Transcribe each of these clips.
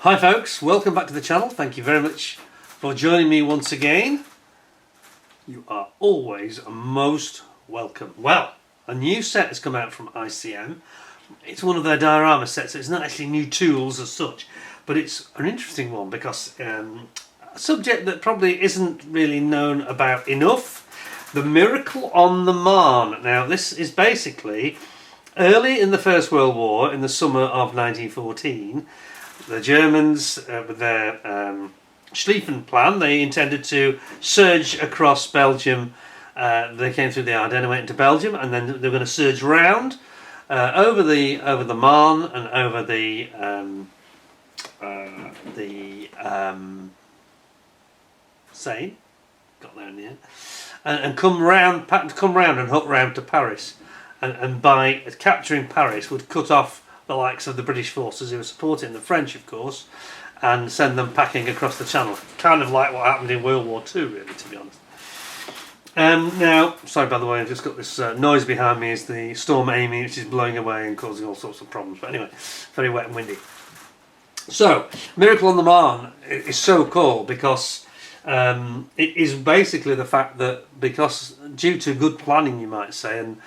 Hi folks, welcome back to the channel. Thank you very much for joining me once again. You are always most welcome. Well, a new set has come out from ICM. It's one of their diorama sets, so it's not actually new tools as such, but it's an interesting one because a subject that probably isn't really known about enough: the miracle on the Marne. Now this is basically early in the First World War, in the summer of 1914. The Germans, with their Schlieffen plan, they intended to surge across Belgium. They came through the Ardennes, went into Belgium, and then they were going to surge round over the Marne and over the Seine. Got there in the end, and come round and hook round to Paris, and by capturing Paris would cut off the likes of the British forces who were supporting the French, of course, and send them packing across the Channel. Kind of like what happened in World War II, really, to be honest. Now, sorry by the way, I've just got this noise behind me. Is the storm Amy, which is blowing away and causing all sorts of problems. But anyway, very wet and windy. So, Miracle on the Marne is so cool because it is basically the fact that, because due to good planning, you might say, and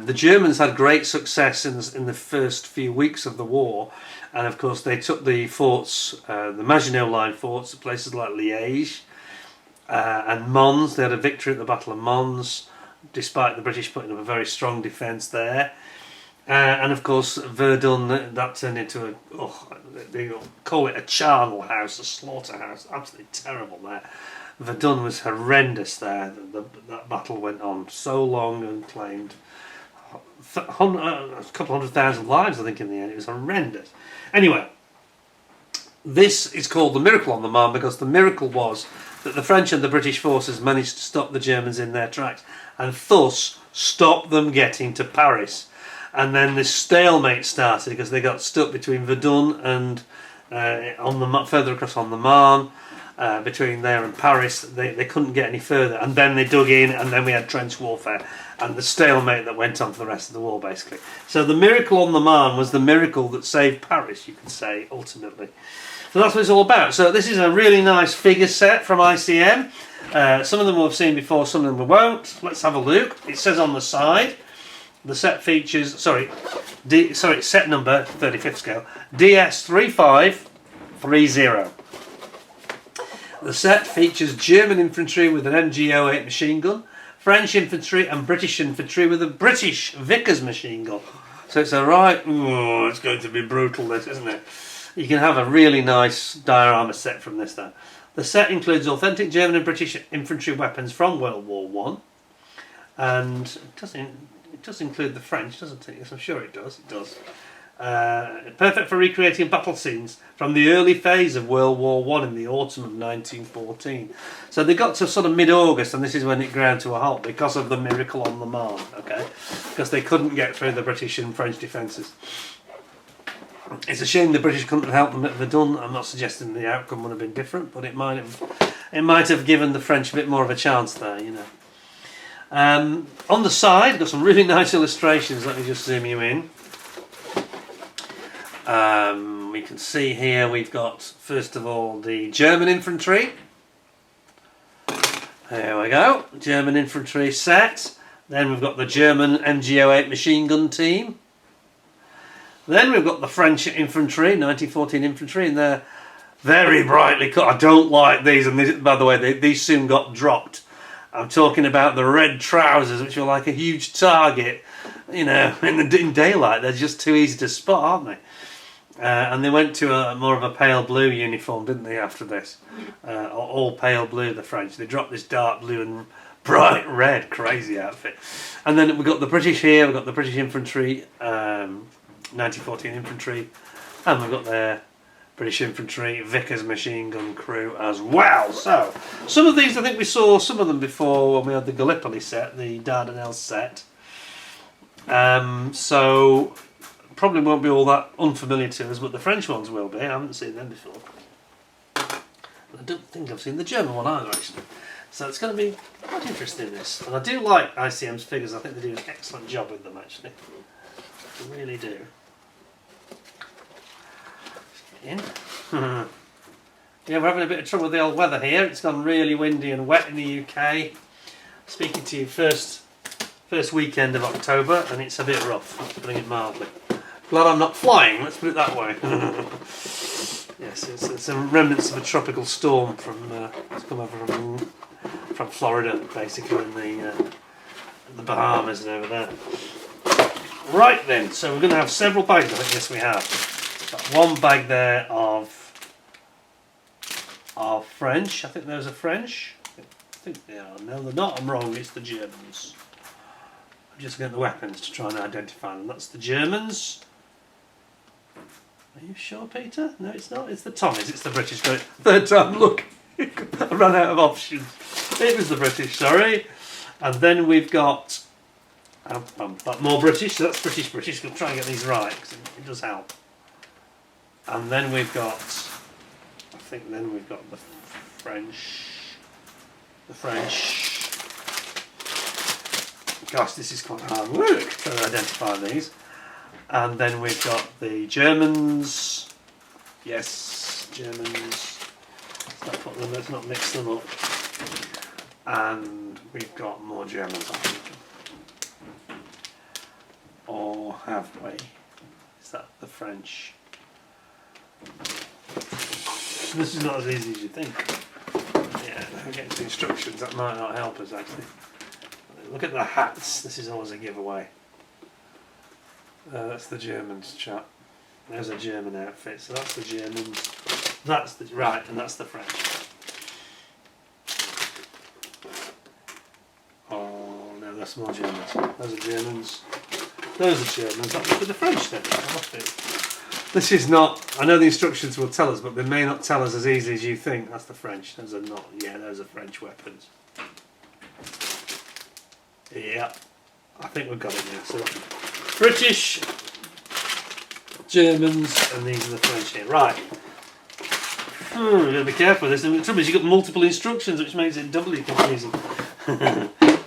the Germans had great success in the first few weeks of the war, and of course they took the forts, the Maginot Line forts, at places like Liège and Mons. They had a victory at the Battle of Mons, despite the British putting up a very strong defence there. And of course Verdun, that turned into they call it a charnel house, a slaughterhouse. Absolutely terrible there. Verdun was horrendous there. That battle went on so long and claimed a couple 100,000 lives, I think, in the end. It was horrendous. Anyway, this is called the Miracle on the Marne because the miracle was that the French and the British forces managed to stop the Germans in their tracks and thus stop them getting to Paris. And then this stalemate started because they got stuck between Verdun and further across on the Marne. Between there and Paris, they couldn't get any further, and then they dug in, and then we had trench warfare and the stalemate that went on for the rest of the war, basically. So the Miracle on the Marne was the miracle that saved Paris, you could say, ultimately. So that's what it's all about. So this is a really nice figure set from ICM. Some of them we've seen before, some of them we won't. Let's have a look. It says on the side, the set features, set number 35th scale, DS3530. The set features German infantry with an MG08 machine gun, French infantry and British infantry with a British Vickers machine gun. So it's it's going to be brutal, this, isn't it? You can have a really nice diorama set from this then. The set includes authentic German and British infantry weapons from World War I. And it does include the French, doesn't it? Yes, I'm sure it does. It does. Perfect for recreating battle scenes from the early phase of World War I in the autumn of 1914. So they got to sort of mid-August, and this is when it ground to a halt because of the Miracle on the Marne, okay? Because they couldn't get through the British and French defences. It's a shame the British couldn't have helped them at Verdun. I'm not suggesting the outcome would have been different, but it might have given the French a bit more of a chance there, you know. On the side, got some really nice illustrations. Let me just zoom you in. We can see here we've got, first of all, the German infantry. There we go, German infantry set. Then we've got the German MG08 machine gun team. Then we've got the French infantry, 1914 infantry, and they're very brightly cut. I don't like these, and these, by the way, these soon got dropped. I'm talking about the red trousers, which are like a huge target, you know, in daylight. They're just too easy to spot, aren't they? And they went to more of a pale blue uniform, didn't they, after this? All pale blue, the French. They dropped this dark blue and bright red, crazy outfit. And then we've got the British here, we've got the British infantry, 1914 infantry, and we've got their British infantry, Vickers machine gun crew as well. So, some of these, I think we saw some of them before when we had the Gallipoli set, the Dardanelles set. So probably won't be all that unfamiliar to us, but the French ones will be. I haven't seen them before. I don't think I've seen the German one either, actually. So it's going to be quite interesting, this. And I do like ICM's figures. I think they do an excellent job with them, actually. I really do. In. Yeah, we're having a bit of trouble with the old weather here. It's gone really windy and wet in the UK. Speaking to you first weekend of October, and it's a bit rough, putting it mildly. Glad I'm not flying, let's put it that way. Yes, it's some remnants of a tropical storm it's come over from Florida, basically, in the Bahamas and over there. Right then, so we're going to have several bags of it. Yes, we have. Got one bag there of French. I think those are French. I think they are. No, they're not. I'm wrong. It's the Germans. I'm just getting the weapons to try and identify them. That's the Germans. Are you sure, Peter? No, it's not. It's the Tommies. It's the British. Third time, look. I ran out of options. It was the British, sorry. And then we've got more British. So that's British. We'll try and get these right because it does help. And then we've got, I think then we've got the French. Gosh, this is quite hard work to identify these. And then we've got the Germans. Yes, Germans. Let's not mix them up. And we've got more Germans, I think. Or have we? Is that the French? This is not as easy as you think. Yeah, we're getting to instructions, that might not help us actually. Look at the hats, this is always a giveaway. That's the Germans, chap. There's a German outfit, so that's the Germans. That's the right, and that's the French. Oh no, that's more Germans. Those are Germans. Those are Germans. That must be the French then. That must be. This is not. I know the instructions will tell us, but they may not tell us as easily as you think. That's the French. Those are not. Yeah, those are French weapons. Yeah, I think we've got it now. So, British, Germans, and these are the French here. Right. You've got to be careful with this. The trouble is you've got multiple instructions, which makes it doubly confusing.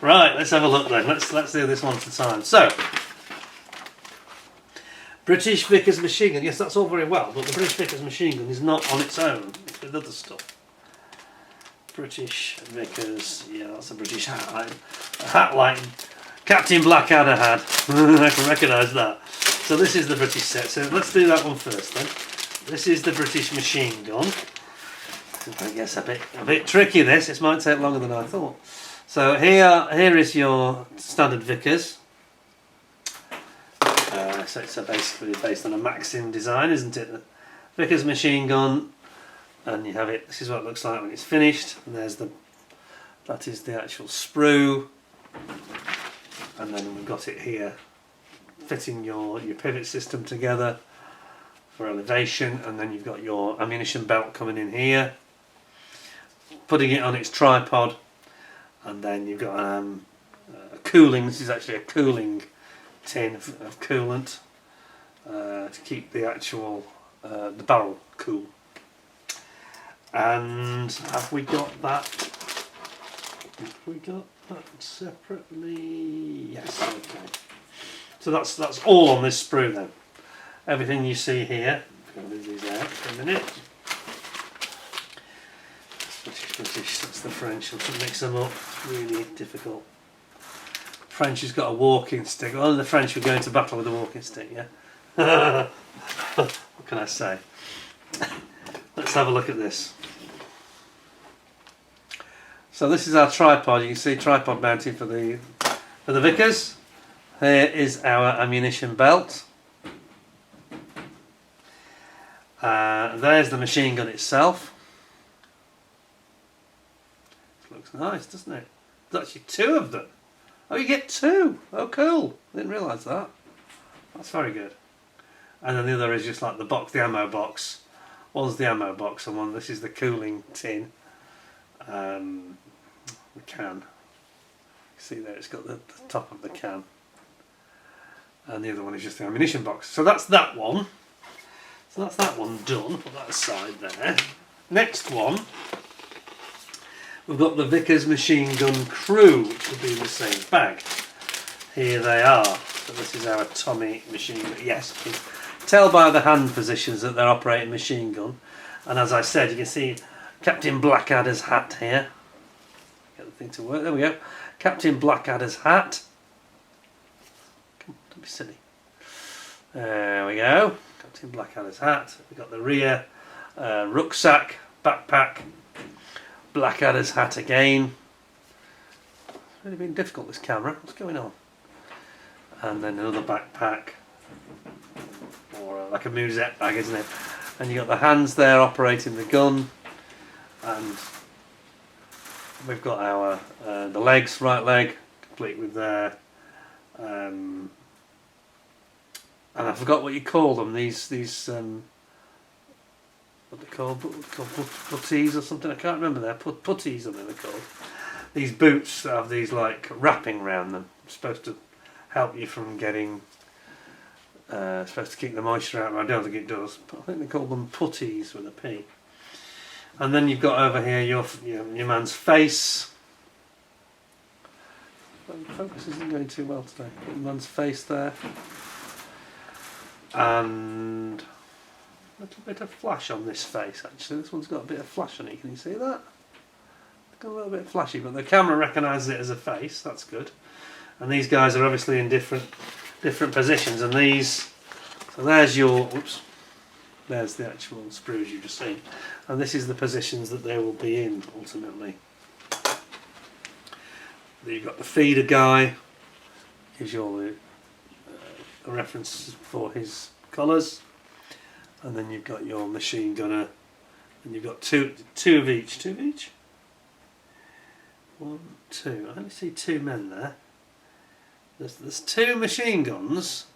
Right, let's have a look then. Let's do this one at a time. So, British Vickers machine gun. Yes, that's all very well, but the British Vickers machine gun is not on its own. It's with other stuff. British Vickers. Yeah, that's a British hat line. A hat like Captain Blackadder had. I can recognise that. So this is the British set. So let's do that one first then. This is the British machine gun. I guess a bit tricky this. This might take longer than I thought. So here is your standard Vickers. So it's basically based on a Maxim design, isn't it? The Vickers machine gun, and you have it. This is what it looks like when it's finished. And that is the actual sprue, and then we've got it here, fitting your pivot system together for elevation, and then you've got your ammunition belt coming in here, putting it on its tripod, and then you've got a cooling. This is actually a cooling tin of coolant to keep the actual the barrel cool. And have we got that? Separately? Yes. Okay. So that's all on this sprue then. Everything you see here. I'm going to move these out for a minute. British. That's the French. I'll mix them up. Really difficult. French has got a walking stick. Well, the French were going to battle with a walking stick, yeah? What can I say? Let's have a look at this. So this is our tripod. You can see tripod mounting for the Vickers. Here is our ammunition belt. There's the machine gun itself. It looks nice, doesn't it? There's actually two of them. Oh, you get two. Oh, cool. Didn't realise that. That's very good. And then the other is just like the box, the ammo box. One's the ammo box, and this is the cooling tin. The can. See there, it's got the top of the can. And the other one is just the ammunition box. So that's that one. So that's that one done. Put that aside there. Next one, we've got the Vickers machine gun crew, which will be in the same bag. Here they are. So this is our Tommy machine gun. Yes, you can tell by the hand positions that they're operating machine gun. And as I said, you can see Captain Blackadder's hat here. Get the thing to work. There we go. Captain Blackadder's hat. Come on, don't be silly. There we go. Captain Blackadder's hat. We've got the rear rucksack, backpack. Blackadder's hat again. It's really been difficult, this camera. What's going on? And then another backpack. Or like a musette bag, isn't it? And you've got the hands there operating the gun. And we've got our the legs, right leg, complete with there. And I forgot what you call them. These what they called puttees or something. I can't remember. They're puttees, I think they're called. These boots that have these like wrapping around them. Supposed to help you from getting. Supposed to keep the moisture out. I don't think it does. But I think they call them puttees with a P. And then you've got over here your man's face. The focus isn't going too well today. Got your man's face there. And a little bit of flash on this face actually. This one's got a bit of flash on it. Can you see that? It's got a little bit flashy, but the camera recognises it as a face. That's good. And these guys are obviously in different positions. And these, so there's your, oops, there's the actual screws you've just seen. And this is the positions that they will be in ultimately. Then you've got the feeder guy, gives you all the references for his colours. And then you've got your machine gunner, and you've got two of each. Two of each? 1, 2. I only see 2 men there. There's 2 machine guns,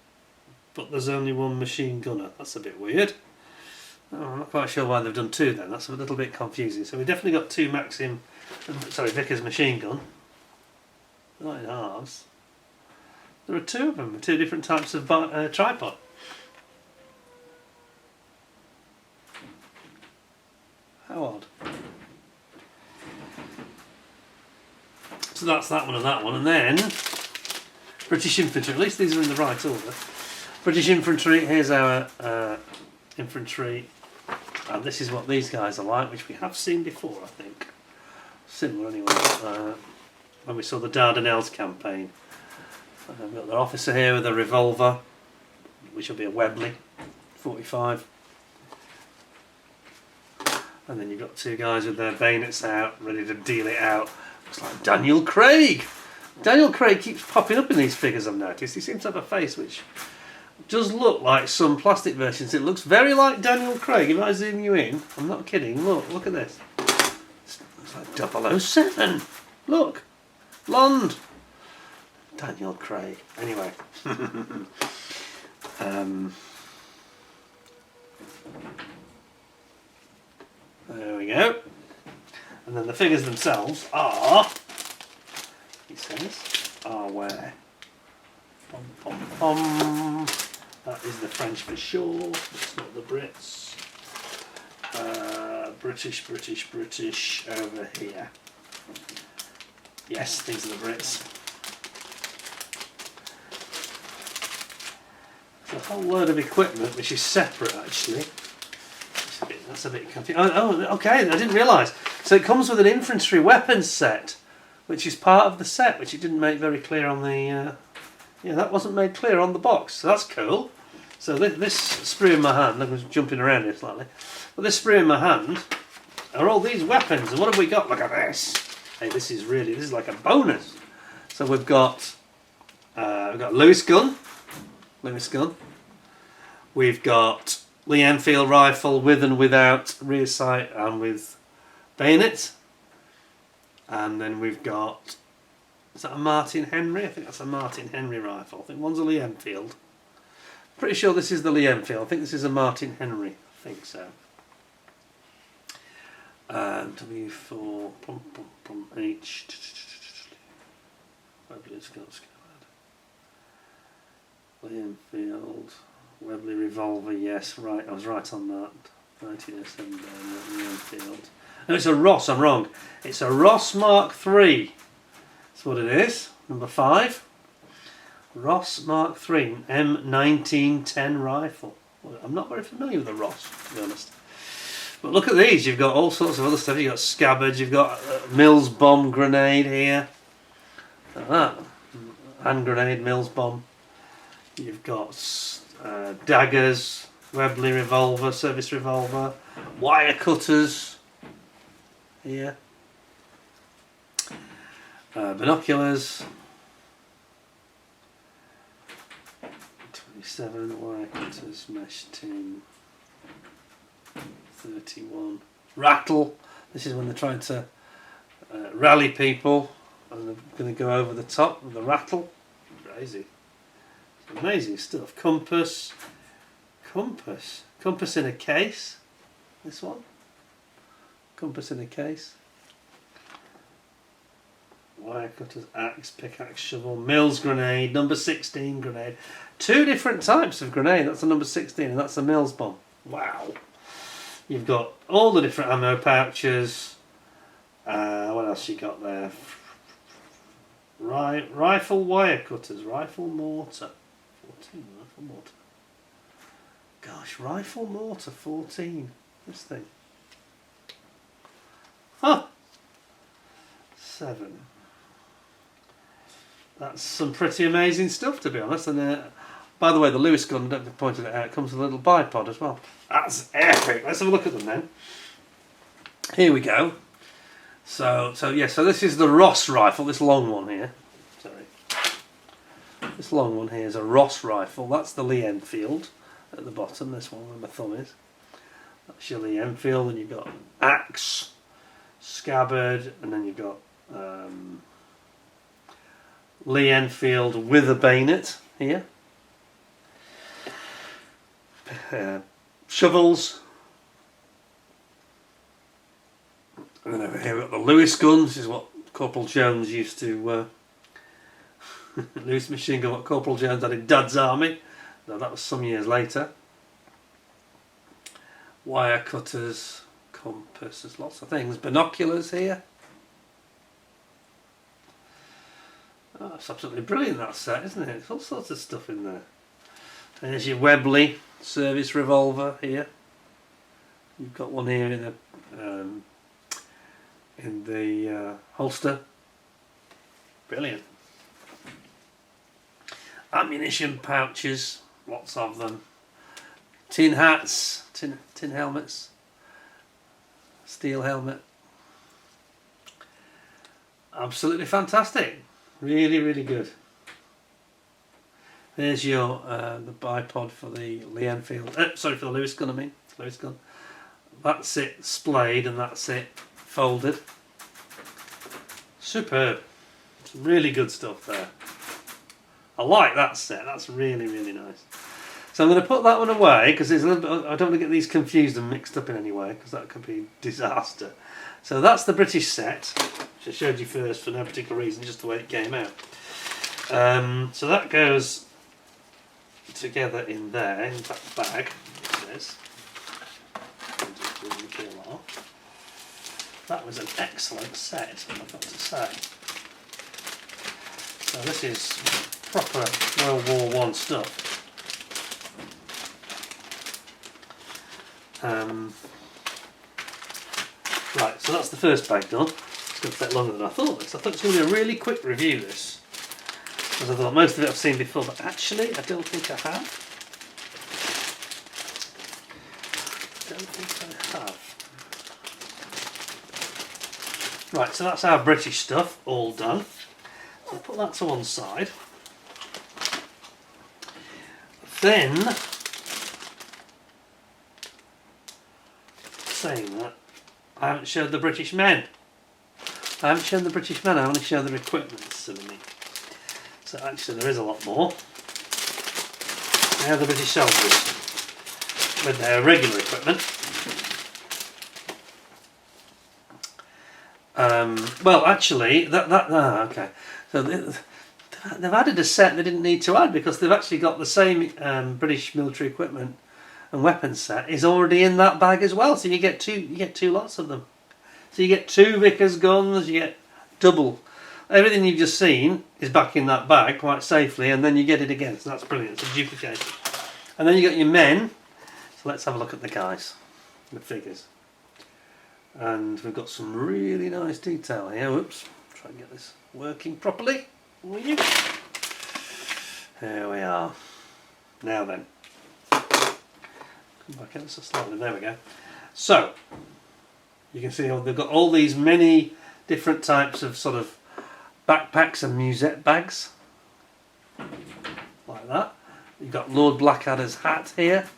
but there's only 1 machine gunner. That's a bit weird. Oh, I'm not quite sure why they've done 2 then. That's a little bit confusing. So we've definitely got 2 Vickers machine gun. They're not in halves. There are 2 of them, 2 different types of tripod. How odd. So that's that one and that one, and then British infantry. At least these are in the right order. British infantry. Here's our infantry, and this is what these guys are like, which we have seen before, I think. Similar anyway. When we saw the Dardanelles campaign. We've got their officer here with a revolver, which will be a Webley 45. And then you've got 2 guys with their bayonets out, ready to deal it out. Looks like Daniel Craig. Daniel Craig keeps popping up in these figures, I've noticed. He seems to have a face which does look like some plastic versions. It looks very like Daniel Craig. If I zoom you in, I'm not kidding. Look at this. It looks like 007. Look, blonde. Daniel Craig. Anyway. There we go. And then the figures themselves are, he says, are where? Pom, pom, pom. That is the French for sure. It's not the Brits. British over here. Yes, these are the Brits. There's a whole load of equipment which is separate actually. That's a bit confusing. Oh, okay, I didn't realise. So it comes with an infantry weapons set, which is part of the set, which it didn't make very clear on the... yeah, that wasn't made clear on the box, so that's cool. So this sprue in my hand, I was jumping around here slightly, but this sprue in my hand are all these weapons, and what have we got? Look at this. Hey, this is like a bonus. So we've got Lewis gun. We've got Lee Enfield rifle with and without rear sight and with bayonet. And then we've got, is that a Martin Henry? I think that's a Martin Henry rifle. I think one's a Lee Enfield. Pretty sure this is the Lee Enfield. I think this is a Martin Henry. I think so. W4 H. Lee Enfield. Webley revolver, yes, right, I was right on that. 1907 Lee Enfield. No, it's a Ross, I'm wrong. It's a Ross Mark III. That's what it is. Number 5. Ross Mark III, M1910 rifle. Well, I'm not very familiar with the Ross, to be honest. But look at these, you've got all sorts of other stuff. You've got scabbards, you've got Mills bomb grenade here. Look at that. Hand grenade, Mills bomb. You've got daggers, Webley revolver, service revolver, wire cutters here. Binoculars. 27 wire cutters, mesh tin. 31 rattle. This is when they're trying to rally people and they're going to go over the top with the rattle. Crazy. It's amazing stuff. Compass in a case. This one. Compass in a case. Wire cutters, axe, pickaxe, shovel, Mills grenade, number 16 grenade. 2 different types of grenade. That's a number 16 and that's a Mills bomb. Wow. You've got all the different ammo pouches. What else you got there? Rifle wire cutters, rifle mortar. 14, rifle mortar. Gosh, rifle mortar 14. This thing. Huh. 7. That's some pretty amazing stuff, to be honest. And by the way, the Lewis gun, don't have pointed it out, comes with a little bipod as well. That's epic. Let's have a look at them then. Here we go. So this is the Ross rifle, this long one here. Sorry. This long one here is a Ross rifle. That's the Lee Enfield at the bottom, this one where my thumb is. That's your Lee Enfield, and you've got axe, scabbard, and then you've got Lee Enfield with a bayonet here. Shovels. And then over here we've got the Lewis gun. This is what Corporal Jones used to Lewis machine gun, what Corporal Jones had in Dad's army. No, that was some years later. Wire cutters, compasses, lots of things. Binoculars here. Oh, it's absolutely brilliant, that set, isn't it? There's all sorts of stuff in there. There's your Webley service revolver here. You've got one here in the holster. Brilliant. Ammunition pouches, lots of them. Tin hats, tin helmets, steel helmet. Absolutely fantastic. Really, really good. There's your the bipod for the Lee Enfield. Sorry, for the Lewis gun. I mean, Lewis gun. That's it splayed, and that's it folded. Superb. Some really good stuff there. I like that set. That's really, really nice. So I'm going to put that one away because there's a little bit. I don't want to get these confused and mixed up in any way because that could be a disaster. So that's the British set, which I showed you first for no particular reason, just the way it came out. So that goes together in there, in that bag, it says. That was an excellent set, I've got to say. So this is proper World War I stuff. Right, so that's the first bag done. It's going to take longer than I thought. I thought it was going to be a really quick review, this. Because I thought most of it I've seen before, but actually I don't think I have. Right, so that's our British stuff, all done. So I'll put that to one side. Then, saying that, I haven't showed the British men. I haven't shown the British men, I only show their equipment, silly me. So actually there is a lot more. Now the British soldiers with their regular equipment. Well, actually, okay. So they've added a set they didn't need to add because they've actually got the same British military equipment and weapons set is already in that bag as well. So you get two lots of them. So you get 2 Vickers guns, you get double. Everything you've just seen is back in that bag quite safely, and then you get it again. So that's brilliant. It's a duplicate. And then you got your men. So let's have a look at the guys, the figures. And we've got some really nice detail here. Whoops, try and get this working properly. Here we are. Now then, come back ever so slightly. There we go. So you can see they've got all these many different types of sort of backpacks and musette bags, like that. You've got Lord Blackadder's hat here.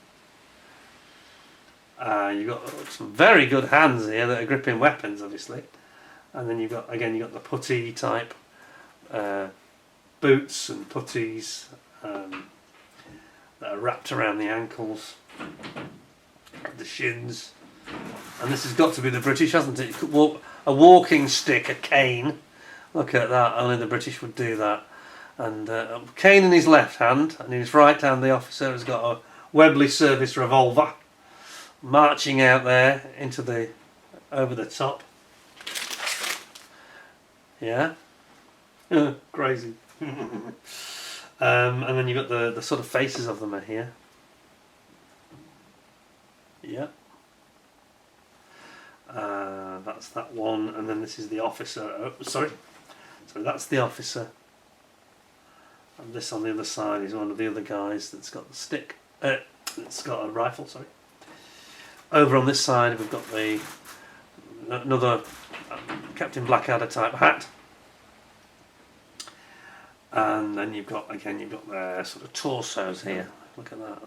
You've got some very good hands here that are gripping weapons, obviously. And then you've got the putty type boots and puttees that are wrapped around the ankles, the shins. And this has got to be the British, hasn't it? A walking stick, a cane. Look at that, only the British would do that. And a cane in his left hand, and in his right hand the officer has got a Webley service revolver, marching out there into the over the top. Yeah, crazy. And then you've got the sort of faces of them are here. Yeah. That's that one, and then this is the officer. Oh, sorry, that's the officer. And this on the other side is one of the other guys that's got the stick. It's got a rifle. Sorry. Over on this side we've got another Captain Blackadder type hat, and then you've got their sort of torsos here. Look at that.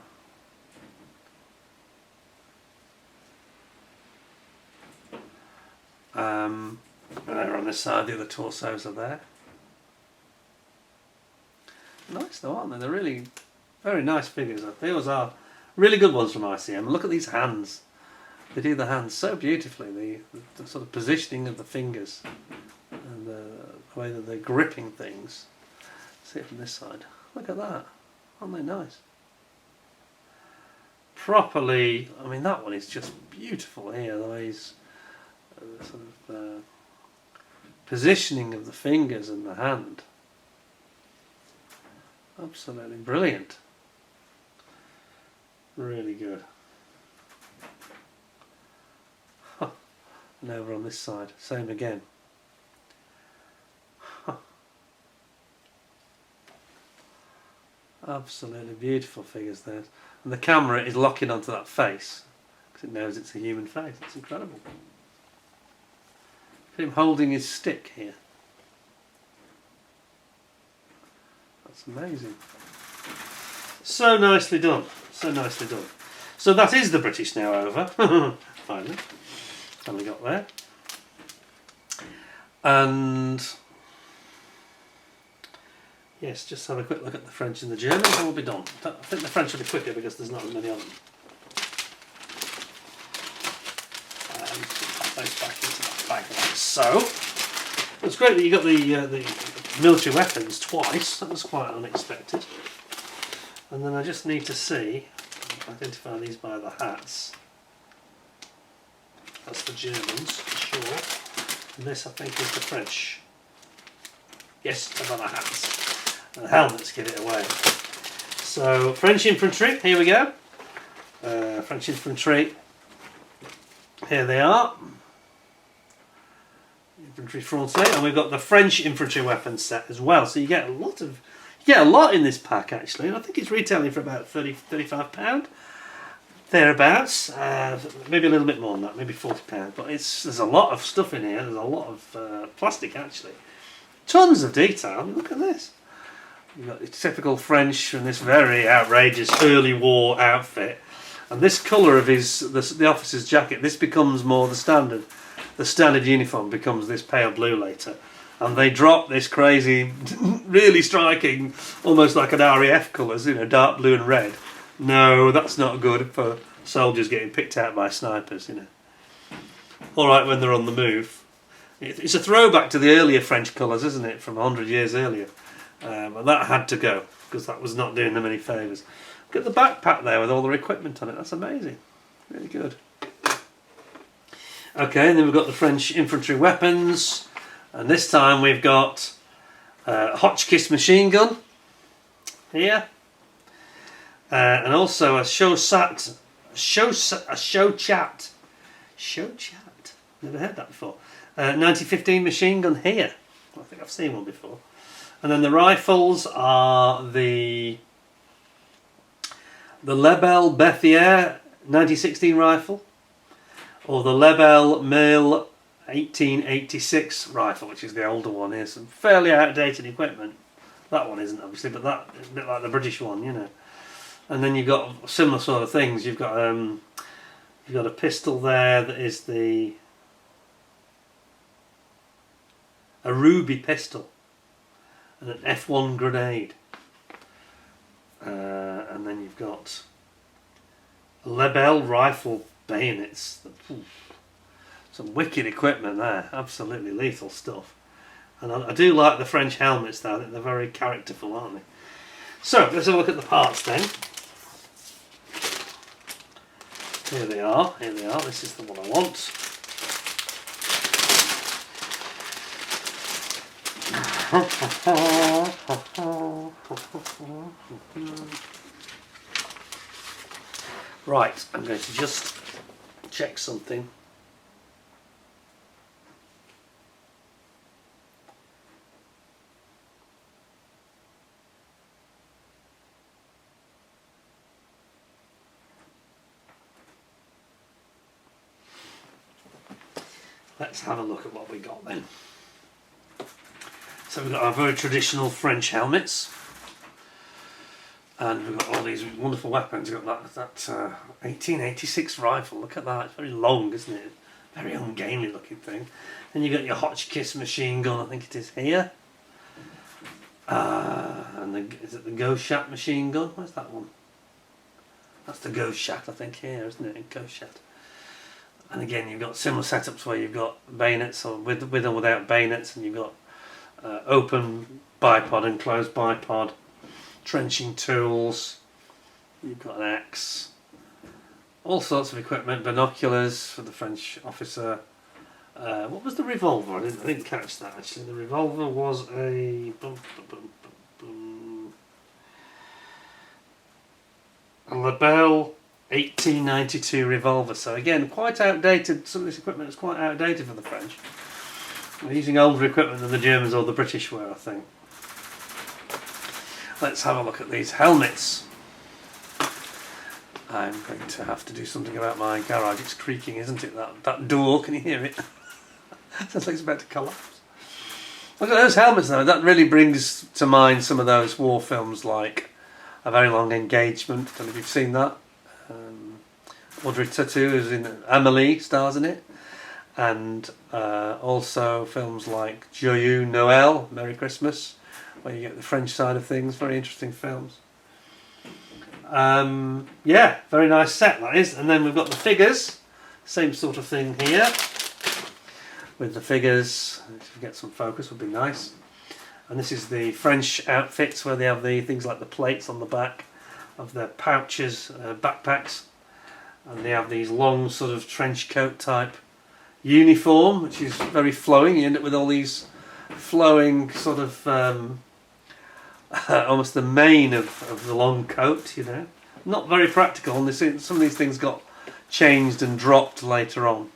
And over on this side the other torsos are there. Nice though, aren't they? They're really very nice figures. Those are really good ones from ICM. Look at these hands. They do the hands so beautifully. The sort of positioning of the fingers and the way that they're gripping things. See it from this side. Look at that. Aren't they nice? Properly, I mean that one is just beautiful here. The way he's sort of positioning of the fingers and the hand. Absolutely brilliant. Really good. Huh. And over on this side, same again. Huh. Absolutely beautiful figures there. And the camera is locking onto that face because it knows it's a human face. It's incredible. Look at him holding his stick here. That's amazing. So nicely done. So nicely done. So that is the British now over. Finally got there. And yes, just have a quick look at the French and the Germans and we'll be done. I think the French will be quicker because there's not as many of them. Put those back into that bag like so. It's great that you got the military weapons twice. That was quite unexpected. And then I just need to identify these by the hats. That's the Germans, for sure. And this, I think, is the French. Yes, they're by the hats. And the helmets give it away. So, French infantry, here we go. French infantry, here they are. Infantry Français, and we've got the French infantry weapons set as well. So you get a lot in this pack actually, and I think it's retailing for about £35 thereabouts. Maybe a little bit more than that, maybe £40. But there's a lot of stuff in here. There's a lot of plastic actually. Tons of detail. Look at this. You've got the typical French and this very outrageous early war outfit, and this colour of the officer's jacket. This becomes more the standard. The standard uniform becomes this pale blue later, and they drop this crazy, really striking, almost like an RAF colours, dark blue and red. No, that's not good for soldiers getting picked out by snipers, All right when they're on the move. It's a throwback to the earlier French colours, isn't it, from 100 years earlier? And that had to go because that was not doing them any favours. Look at the backpack there with all their equipment on it. That's amazing. Really good. Okay, and then we've got the French infantry weapons, and this time we've got a Hotchkiss machine gun here, and also a Showchat. Never heard that before. 1915 machine gun here. I think I've seen one before. And then the rifles are the Lebel Bethier 1916 rifle, or the Lebel Mill 1886 rifle, which is the older one. Here's some fairly outdated equipment. That one isn't, obviously, but that is a bit like the British one, you know. And then you've got similar sort of things. You've got a pistol there that is a ruby pistol, and an F1 grenade. And then you've got Lebel rifle bayonets. Some wicked equipment there, absolutely lethal stuff. And I do like the French helmets though, I think they're very characterful, aren't they? So, let's have a look at the parts then. Here they are, this is the one I want. Right, I'm going to just check something. Let's have a look at what we got then. So we've got our very traditional French helmets, and we've got all these wonderful weapons. We've got that 1886 rifle. Look at that, it's very long, isn't it? Very ungainly looking thing. Then you've got your Hotchkiss machine gun, I think it is here. And is it the Gauchat machine gun? Where's that one? That's the Gauchat, I think, here, isn't it? Gauchat. And again, you've got similar setups where you've got bayonets, or with or without bayonets, and you've got open bipod and closed bipod, trenching tools, you've got an axe, all sorts of equipment, binoculars for the French officer. What was the revolver? I didn't catch that actually. The revolver was a Lebel 1892 revolver. So again, quite outdated. Some of this equipment is quite outdated for the French. They're using older equipment than the Germans or the British were, I think. Let's have a look at these helmets. I'm going to have to do something about my garage. It's creaking, isn't it? That door, can you hear it? Sounds like it's about to collapse. Look at those helmets though. That really brings to mind some of those war films like A Very Long Engagement. I don't know if you've seen that. Audrey Tautou is in Amélie, stars in it. And also films like Joyeux Noël, Merry Christmas, where you get the French side of things. Very interesting films. Yeah, very nice set that is. And then we've got the figures, same sort of thing here. With the figures, if you get some focus would be nice. And this is the French outfits where they have the things like the plates on the back of their pouches, backpacks. And they have these long sort of trench coat type uniform, which is very flowing. You end up with all these flowing sort of almost the mane of the long coat, you know. Not very practical, and some of these things got changed and dropped later on.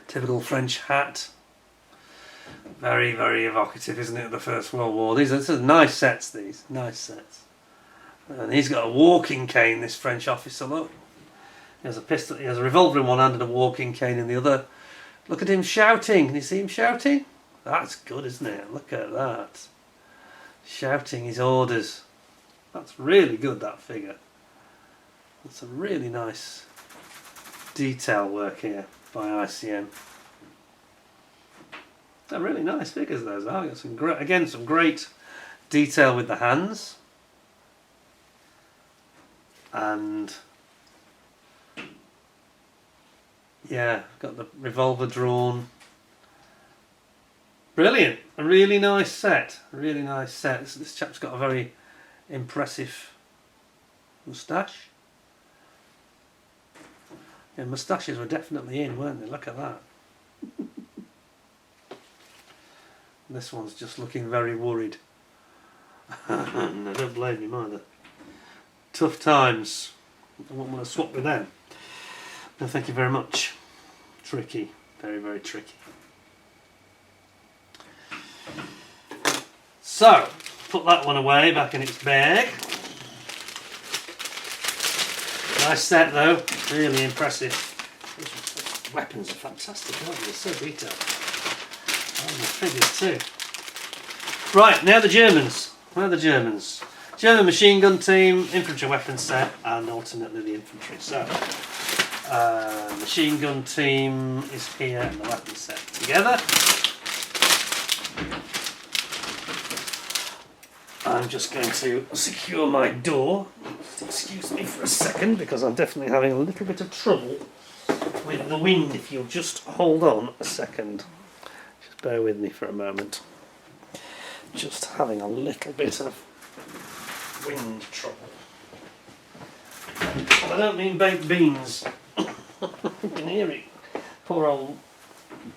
Typical French hat. Very, very evocative, isn't it, of the First World War. These are nice sets, these. Nice sets. And he's got a walking cane, this French officer, look. He has a pistol, he has a revolver in one hand and a walking cane in the other. Look at him shouting. Can you see him shouting? That's good, isn't it? Look at that. Shouting his orders. That's really good, that figure. That's a really nice detail work here by ICM. They're really nice figures, those are. Got some great, again, some great detail with the hands. And yeah, got the revolver drawn. Brilliant. A really nice set. Really nice set. This chap's got a very impressive moustache. Yeah, moustaches were definitely in, weren't they? Look at that. This one's just looking very worried. I don't blame him either. Tough times. I wouldn't want to swap with them. No, thank you very much. tricky, very, very tricky. So, put that one away back in its bag. Nice set though, really impressive. These weapons are fantastic, aren't they? They're so detailed. And the figures too. Right, now the Germans. Where are the Germans? German machine gun team, infantry weapons set, and ultimately the infantry. So, machine gun team is here and the weapons set together. I'm just going to secure my door. Excuse me for a second because I'm definitely having a little bit of trouble with the wind. If you'll just hold on a second. Just bear with me for a moment. Just having a little bit of wind trouble. I don't mean baked beans. You can hear it. Poor old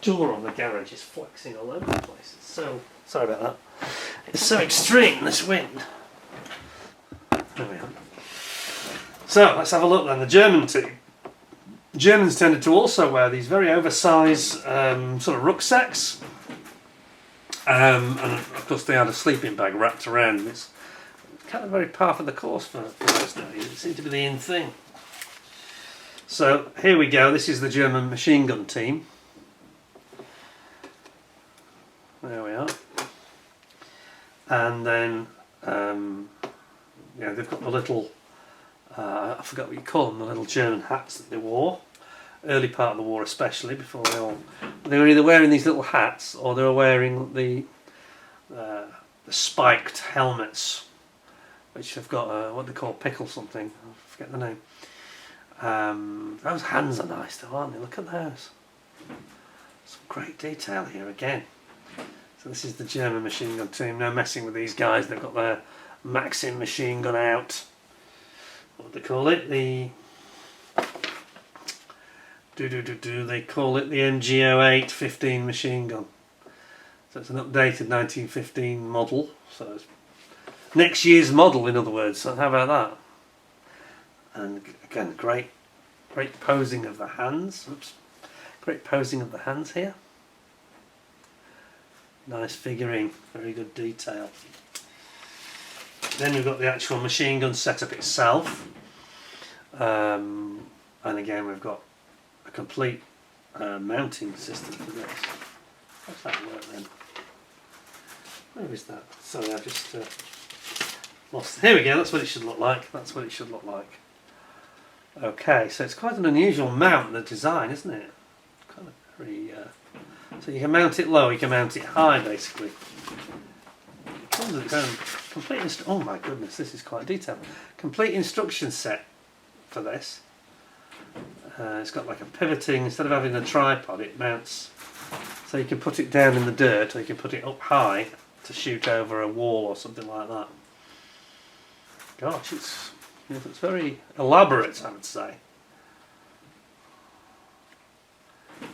door on the garage is flexing all over the place. It's so sorry about that. It's so extreme, this wind. There we are. So let's have a look then. The German team. Germans tended to also wear these very oversized sort of rucksacks. And of course they had a sleeping bag wrapped around them. It's kind of very par for the course for those days. It seemed to be the in thing. So here we go. This is the German machine gun team. There we are. And then yeah, they've got the little I forgot what you call them, the little German hats that they wore early part of the war, especially before they were either wearing these little hats or they were wearing the spiked helmets, which have got what they call pickle something, I forget the name. Those hands are nice though, aren't they? Look at those. Some great detail here again. So this is the German machine gun team. No messing with these guys. They've got their Maxim machine gun out. What do they call it? The they call it the MG08 15 machine gun. So it's an updated 1915 model. So it's next year's model, in other words. So how about that? And again, great posing of the hands. Oops, great posing of the hands here. Nice figuring, very good detail. Then we've got the actual machine gun setup itself, and again we've got a complete mounting system for this. How's that work then? Where is that? Sorry, I just lost. Here we go. That's what it should look like. That's what it should look like. Okay, so it's quite an unusual mount, the design, isn't it? Kind of very. So you can mount it low, you can mount it high, basically. It comes with its own complete. Oh my goodness, this is quite detailed. Complete instruction set for this. It's got like a pivoting. Instead of having a tripod, it mounts. So you can put it down in the dirt, or you can put it up high to shoot over a wall or something like that. Gosh, it's very elaborate, I would say.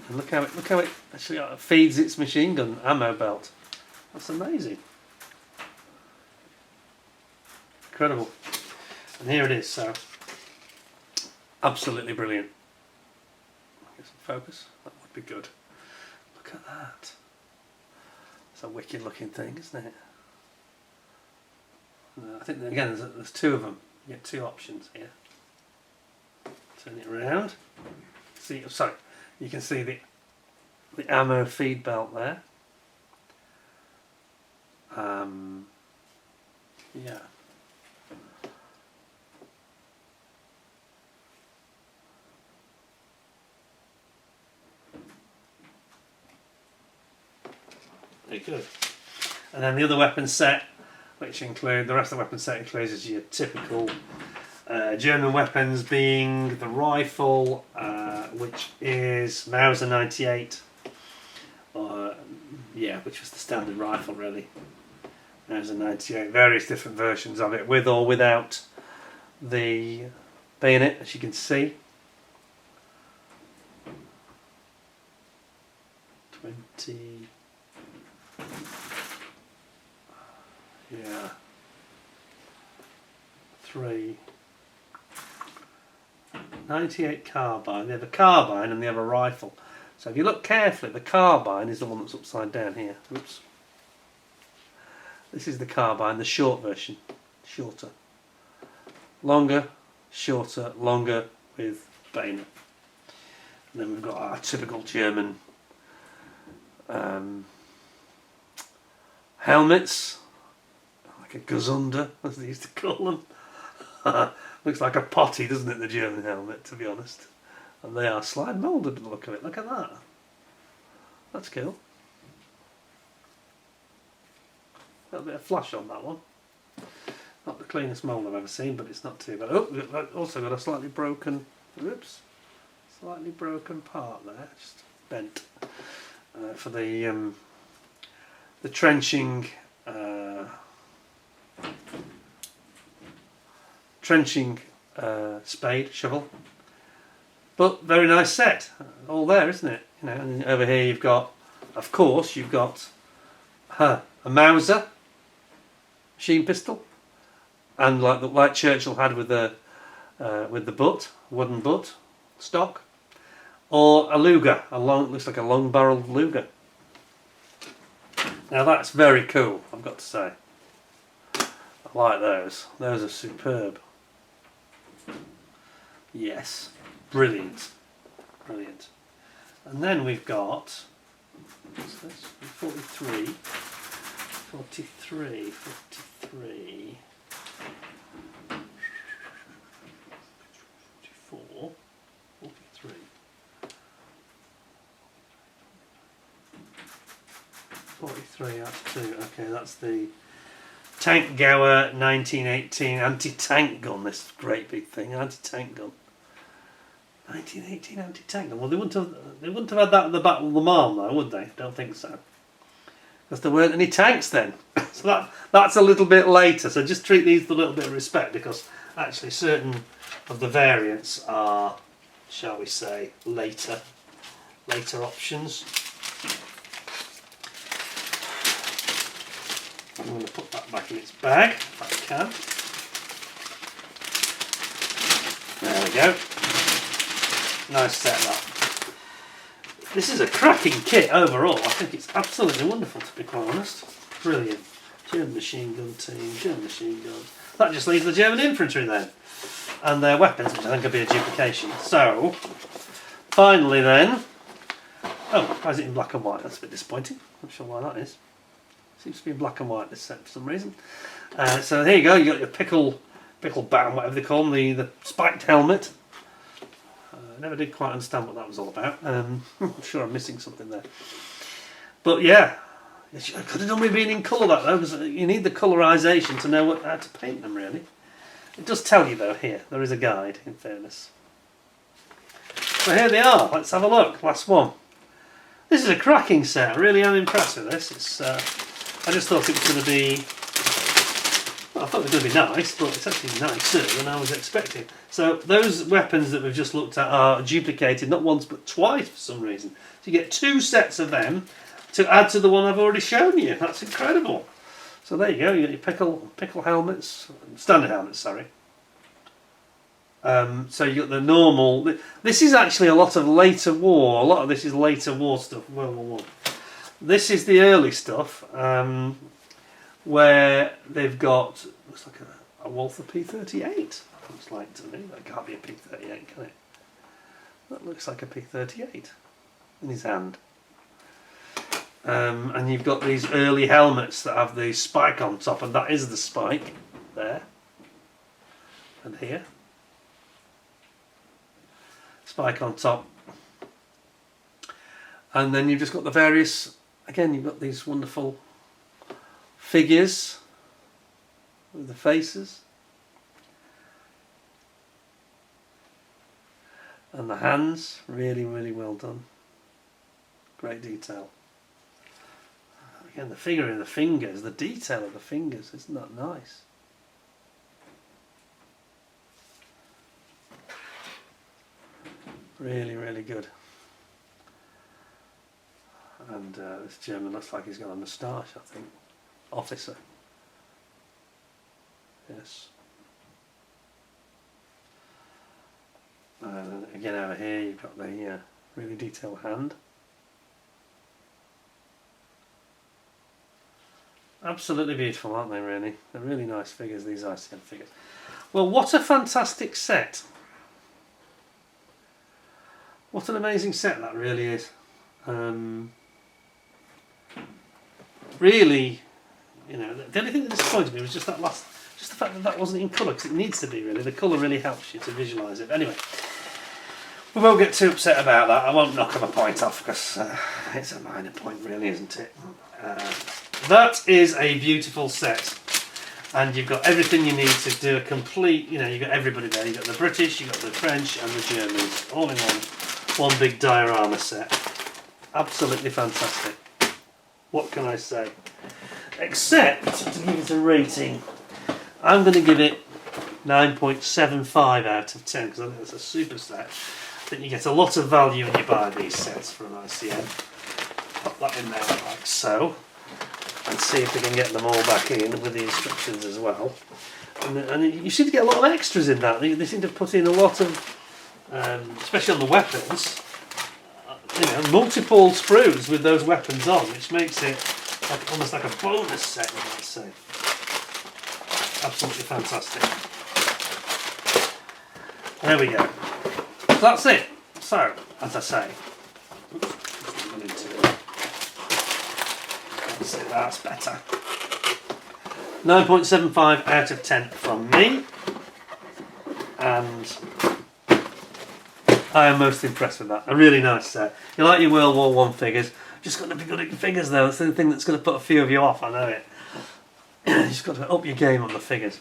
And look how it actually feeds its machine gun ammo belt. That's amazing. Incredible. And here it is, so absolutely brilliant. Get some focus, that would be good. Look at that. It's a wicked looking thing, isn't it? I think again there's two of them. You get two options here. Turn it around. See, sorry. You can see the ammo feed belt there. Yeah. Very good. And then the other weapon set, which include the rest of the weapon set includes your typical German weapons, being the rifle, which is Mauser 98, yeah, which was the standard rifle really. Mauser 98, various different versions of it, with or without the bayonet, as you can see. 20, yeah, 3. 98 carbine. They have a carbine and they have a rifle. So if you look carefully, the carbine is the one that's upside down here. Oops. This is the carbine, the short version. Shorter. Longer, shorter, longer with bayonet. And then we've got our typical German helmets, like a Gesunder, as they used to call them. Looks like a potty, doesn't it, the German helmet, to be honest. And they are slide moulded by the look of it. Look at that. That's cool. A little bit of flash on that one. Not the cleanest mould I've ever seen, but it's not too bad. Oh, we've also got a slightly broken, whoops, slightly broken part there, just bent, for the trenching spade, shovel. But very nice set, all there, isn't it? You know, and over here you've got, of course, you've got a Mauser machine pistol, and like Churchill had with the butt, wooden butt stock, or a Luger, looks like a long-barreled Luger. Now that's very cool, I've got to say. I like those. Those are superb. Yes, brilliant, brilliant. And then we've got, what's this? 43, 44, 43. 43, that's two. Okay, that's the Tank Gower 1918 anti-tank gun. This great big thing, anti-tank gun. 1918 anti-tank gun. Well, they wouldn't have had that at the Battle of the Marne, though, would they? Don't think so, because there weren't any tanks then. So that's a little bit later. So just treat these with a little bit of respect, because actually certain of the variants are, shall we say, later options. I'm going to put that back in its bag if I can. There we go. Nice set, that. This is a cracking kit overall. I think it's absolutely wonderful, to be quite honest. Brilliant. German machine gun team, German machine guns. That just leaves the German infantry then, and their weapons, which I think will be a duplication. So, finally then, oh, why is it in black and white? That's a bit disappointing. Not sure why that is. Seems to be in black and white this set for some reason. So here you go. You got your pickle band, whatever they call them, the spiked helmet. I never did quite understand what that was all about. I'm sure I'm missing something there. But yeah, it could have done with being in colour, that though, because you need the colorisation to know how to paint them, really. It does tell you though here. There is a guide, in fairness. So here they are. Let's have a look. Last one. This is a cracking set. I really am impressed with this. It's. I just thought it was going to be. Well, I thought it was going to be nice, but it's actually nicer than I was expecting. So those weapons that we've just looked at are duplicated, not once but twice for some reason. So you get two sets of them to add to the one I've already shown you. That's incredible. So there you go. You got your pickle helmets, standard helmets. Sorry. So you got the normal. This is actually a lot of later war. A lot of this is later war stuff. World War I. This is the early stuff, where they've got, looks like a Walther P38. Looks like to me. That can't be a P38, can it? That looks like a P38 in his hand. And you've got these early helmets that have the spike on top, and that is the spike there and here. Spike on top. And then you've just got the various, again, you've got these wonderful figures with the faces and the hands. Really, really well done. Great detail. Again, the figure in the fingers, the detail of the fingers, isn't that nice? Really, really good. And this German looks like he's got a moustache, I think. Officer. Yes. Again over here you've got the really detailed hand. Absolutely beautiful, aren't they, really? They're really nice figures, these ICM figures. Well, what a fantastic set. What an amazing set that really is. Really, you know, the only thing that disappointed me was just that last, just the fact that that wasn't in colour, because it needs to be, really. The colour really helps you to visualise it. But anyway, we won't get too upset about that. I won't knock them a point off, because it's a minor point, really, isn't it? That is a beautiful set, and you've got everything you need to do a complete, you know, you've got everybody there. You've got the British, you've got the French and the Germans, all in one big diorama set. Absolutely fantastic. What can I say? Except, to give it a rating, I'm going to give it 9.75 out of 10, because I think it's a super set. I think you get a lot of value when you buy these sets for an ICM. Pop that in there like so. And see if we can get them all back in with the instructions as well. And you seem to get a lot of extras in that. They seem to put in a lot of, especially on the weapons, you know, multiple sprues with those weapons on, which makes it like, almost like a bonus set, you might say. Absolutely fantastic. There we go. So that's it. So, as I say, that's better. 9.75 out of 10 from me, and I am most impressed with that. A really nice set. You like your World War I figures, just got to be good at your figures though. That's the thing that's going to put a few of you off, I know it. You just got to up your game on the figures.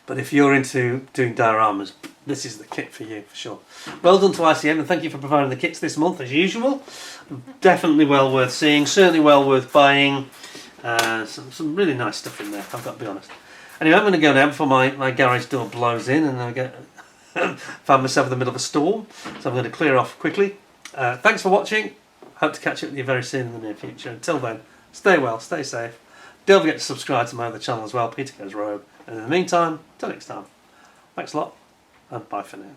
But if you're into doing dioramas, this is the kit for you, for sure. Well done to ICM, and thank you for providing the kits this month, as usual. Definitely well worth seeing, certainly well worth buying. Some really nice stuff in there, I've got to be honest. Anyway, I'm going to go now before my garage door blows in and I found myself in the middle of a storm. So I'm going to clear off quickly. Thanks for watching. Hope to catch up with you very soon in the near future. Until then, stay well, stay safe. Don't forget to subscribe to my other channel as well, Peter Goes Rogue. And in the meantime, till next time, thanks a lot, and bye for now.